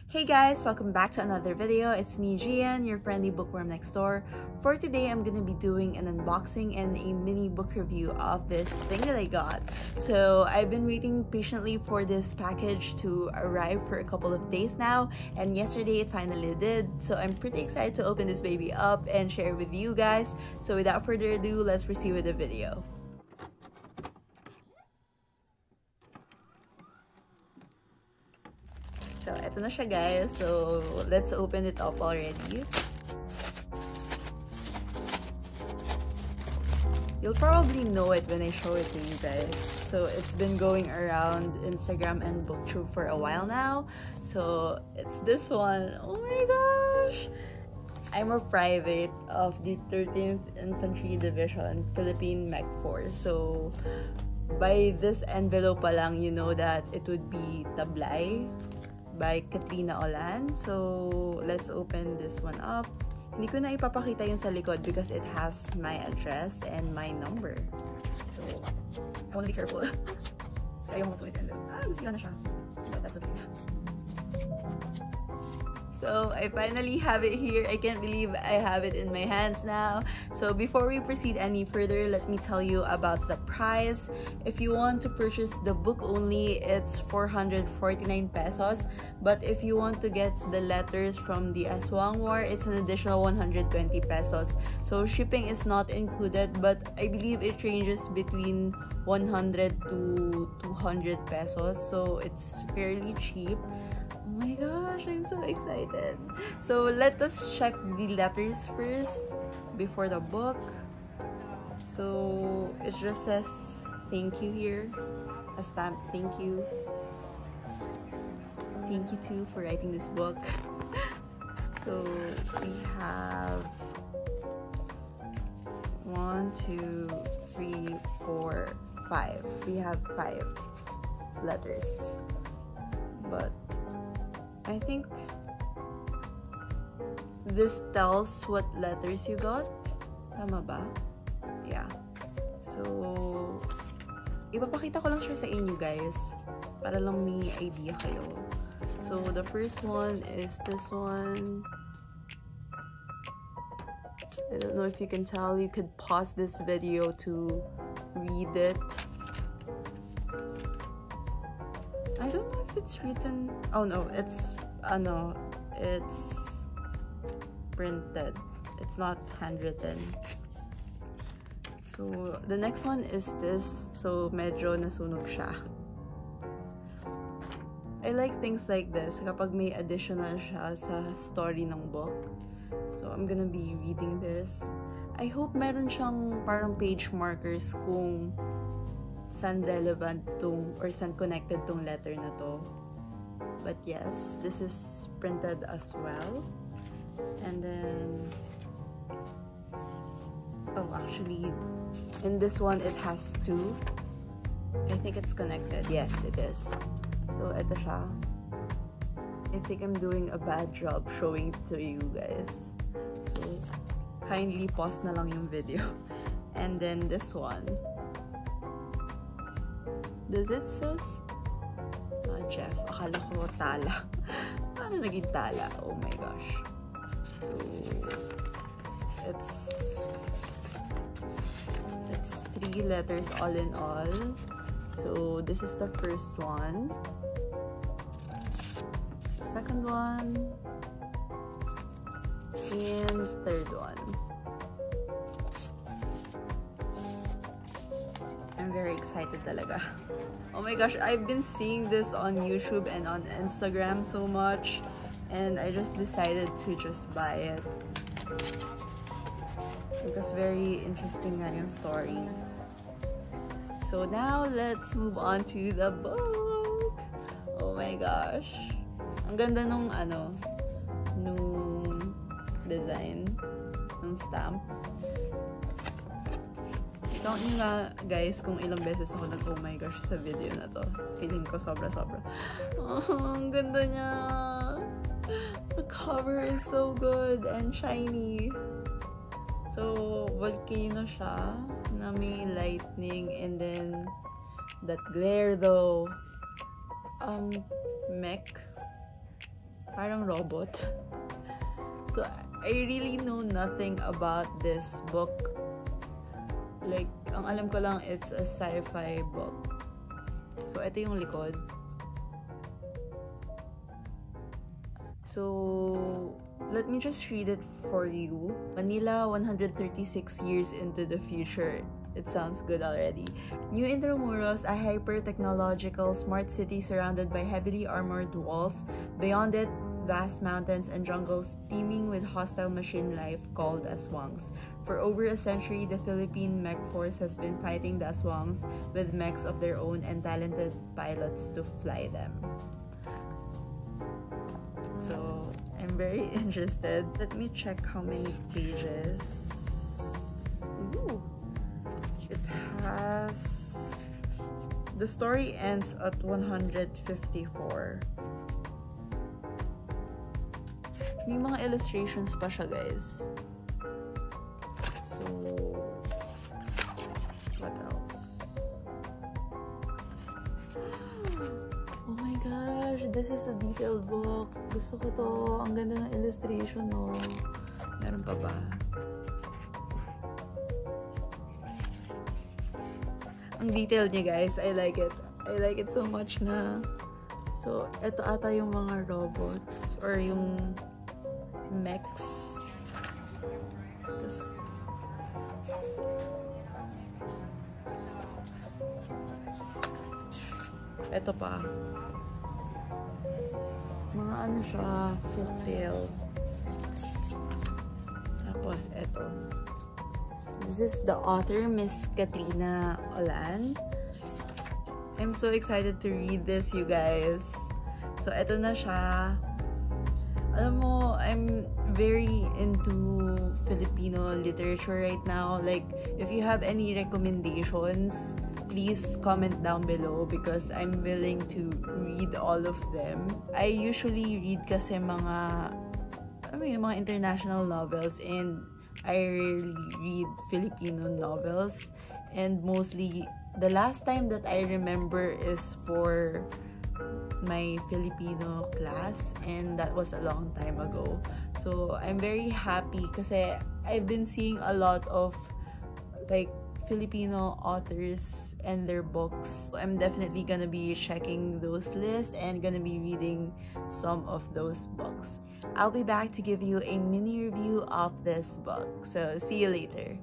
Hey guys, welcome back to another video. It's me, Gian, your friendly bookworm next door. For today, I'm gonna be doing an unboxing and a mini book review of this thing that I got. So I've been waiting patiently for this package to arrive for a couple of days now, and yesterday it finally did. So I'm pretty excited to open this baby up and share it with you guys. So without further ado, let's proceed with the video. So, eto na siya guys. So, let's open it up already. You'll probably know it when I show it to you guys. So, it's been going around Instagram and BookTube for a while now. So, it's this one. Oh my gosh! I'm a private of the 13th Infantry Division, Philippine Mech Force. So, by this envelope pa lang, you know that it would be Tablay by Katrina, Olan. So, let's open this one up. Hindi ko na ipapakita yung sa likod because it has my address and my number. So, I want to be careful. So, ayaw mo ito ito. Nasira na siya. But that's okay. So, I finally have it here. I can't believe I have it in my hands now. So, before we proceed any further, let me tell you about the price. If you want to purchase the book only, it's 449 pesos. But if you want to get the letters from the Aswang War, it's an additional 120 pesos. So, shipping is not included, but I believe it ranges between 100 to 200 pesos. So, it's fairly cheap. Oh my gosh, I'm so excited. So let us check the letters first before the book. So it just says thank you here, a stamp thank you. Thank you too for writing this book. So we have 1, 2, 3, 4, 5. We have 5 letters, but I think this tells what letters you got. Tama ba? Yeah. So, ipapakita ko lang siya sa inyo guys para lang may idea kayo. So, the first one is this one. I don't know if you can tell. You could pause this video to read it. I don't know if it's written. Oh no, it's printed. It's not handwritten. So the next one is this. So medyo nasunog siya. I like things like this kapag may additional siya sa story ng book. So I'm gonna be reading this. I hope meron siyang parang page markers kung saan relevant tong or saan connected tong letter na to. But yes, this is printed as well. And then actually in this one it has 2. I think it's connected. Yes, it is. So ito siya. I think I'm doing a bad job showing it to you guys. So kindly pause na lang yung video. And then this one. Does it says Jeff? Akala ko tala. Paano naging tala? Oh my gosh. So it's 3 letters all in all. So this is the first one, second one, and third one. I'm very excited talaga. Oh my gosh, I've been seeing this on YouTube and on Instagram so much, and I just decided to just buy it because very interesting nga yung story. So now let's move on to the book. Oh my gosh, ang ganda nung nung design ng stamp. Count nyo nga guys kung ilang beses ako nag-oh my gosh sa video na to. Feeling ko sobra-sobra. Oh, ang ganda niya. The cover is so good and shiny. So, volcano siya na may lightning and then that glare though. Mech. parang robot. So I really know nothing about this book. Like, ang alam ko lang, it's a sci-fi book. So ito yung likod. So let me just read it for you. Manila, 136 years into the future. It sounds good already. New Intramuros, a hyper-technological smart city surrounded by heavily armored walls. Beyond it, vast mountains and jungles teeming with hostile machine life called aswangs. For over a century, the Philippine mech force has been fighting the aswangs with mechs of their own and talented pilots to fly them. So, I'm very interested. Let me check how many pages. Ooh. It has... The story ends at 154. May mga illustrations pa siya, guys. So, what else? Oh my gosh, this is a detailed book. Gusto ko to. Ang ganda ng illustration, no? Meron pa ba? Ang detailed niya, guys. I like it. I like it so much na. So, ito ata yung mga robots or yung mechs. Tapos, ito pa. Mga ano siya, folktale. Tapos, ito. This is the author, Miss Katrina Olan. I'm so excited to read this, you guys. So, eto na siya. Alam mo, I'm very into Filipino literature right now. Like, if you have any recommendations, please comment down below because I'm willing to read all of them. I usually read kasi mga international novels, and I rarely read Filipino novels, and mostly the last time that I remember is for my Filipino class, and that was a long time ago. So I'm very happy kasi I've been seeing a lot of like Filipino authors and their books. So I'm definitely gonna be checking those lists and gonna be reading some of those books. I'll be back to give you a mini review of this book. So see you later.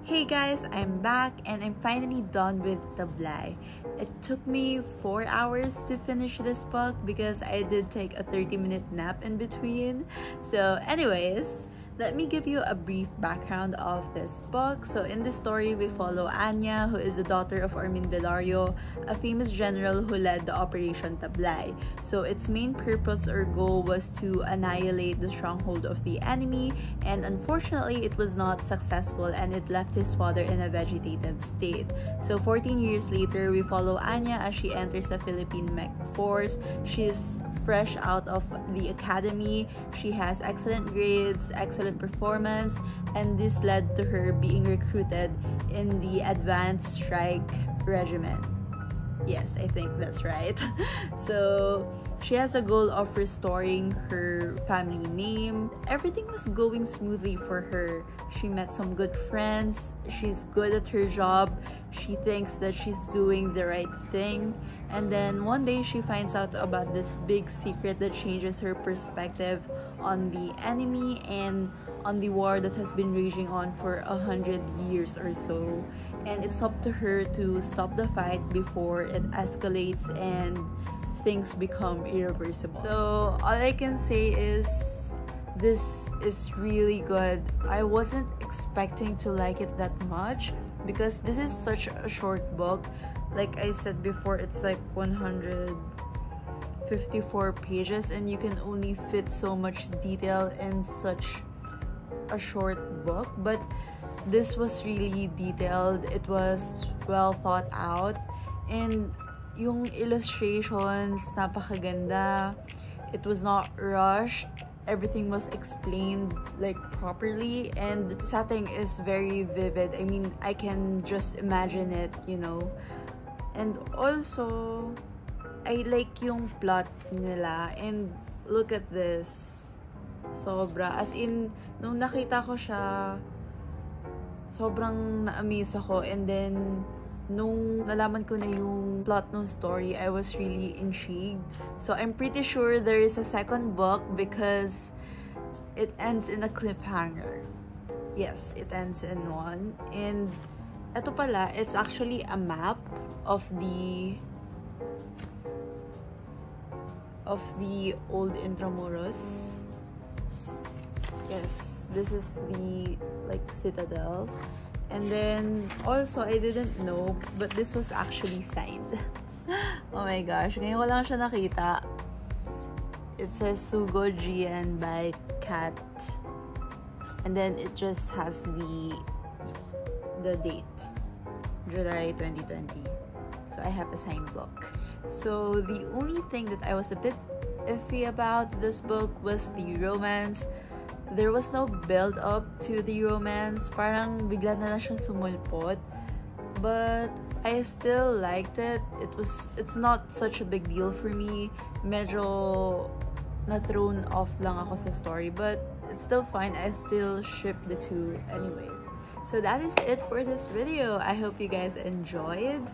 Hey guys, I'm back and I'm finally done with Tablay. It took me 4 hours to finish this book because I did take a 30-minute nap in between. So anyways, let me give you a brief background of this book. So in this story, we follow Anya, who is the daughter of Armin Villario, a famous general who led the Operation Tablay. So its main purpose or goal was to annihilate the stronghold of the enemy, and unfortunately it was not successful and it left his father in a vegetative state. So 14 years later, we follow Anya as she enters the Philippine mech force. She's fresh out of the academy. She has excellent grades, excellent performance, and this led to her being recruited in the Advanced Strike Regiment. Yes, I think that's right. So she has a goal of restoring her family name. Everything was going smoothly for her. She met some good friends. She's good at her job. She thinks that she's doing the right thing. And then one day she finds out about this big secret that changes her perspective on the enemy and on the war that has been raging on for 100 years or so. And it's up to her to stop the fight before it escalates and things become irreversible. So all I can say is this is really good. I wasn't expecting to like it that much because this is such a short book. Like I said before, it's like 154 pages and you can only fit so much detail in such a short book. But this was really detailed. It was well thought out, and yung illustrations napakaganda. It was not rushed. Everything was explained like properly, and the setting is very vivid. I mean, I can just imagine it, you know. And also, I like yung plot nila, and look at this. Sobra. As in, nung nakita ko siya, sobrang na-amaze ako. And then, nung nalaman ko na yung plot ng story, I was really intrigued. So, I'm pretty sure there is a second book because it ends in a cliffhanger. Yes, it ends in one. And, eto pala, it's actually a map of the old Intramuros. Yes, this is the like citadel. And then also I didn't know, but this was actually signed. Oh my gosh, ngayon ko lang siya nakita. It says Sugo Gian by Kat, and then it just has the date, July 2020. So I have a signed book. So the only thing that I was a bit iffy about this book was the romance. There was no build up to the romance. Parang bigla na lang siyang sumulpot. But I still liked it. It's not such a big deal for me. Medyo na-thrown off lang ako sa story, but it's still fine. I still ship the two anyways. So that is it for this video. I hope you guys enjoyed.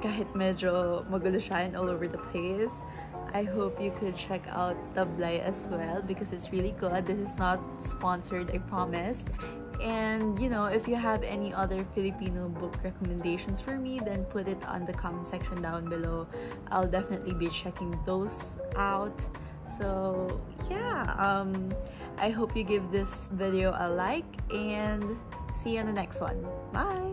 Kahit medyo magulo siya and all over the place, I hope you could check out Tablay as well because it's really good. This is not sponsored, I promise. And you know, if you have any other Filipino book recommendations for me, then put it on the comment section down below. I'll definitely be checking those out. So yeah, I hope you give this video a like, and see you on the next one. Bye!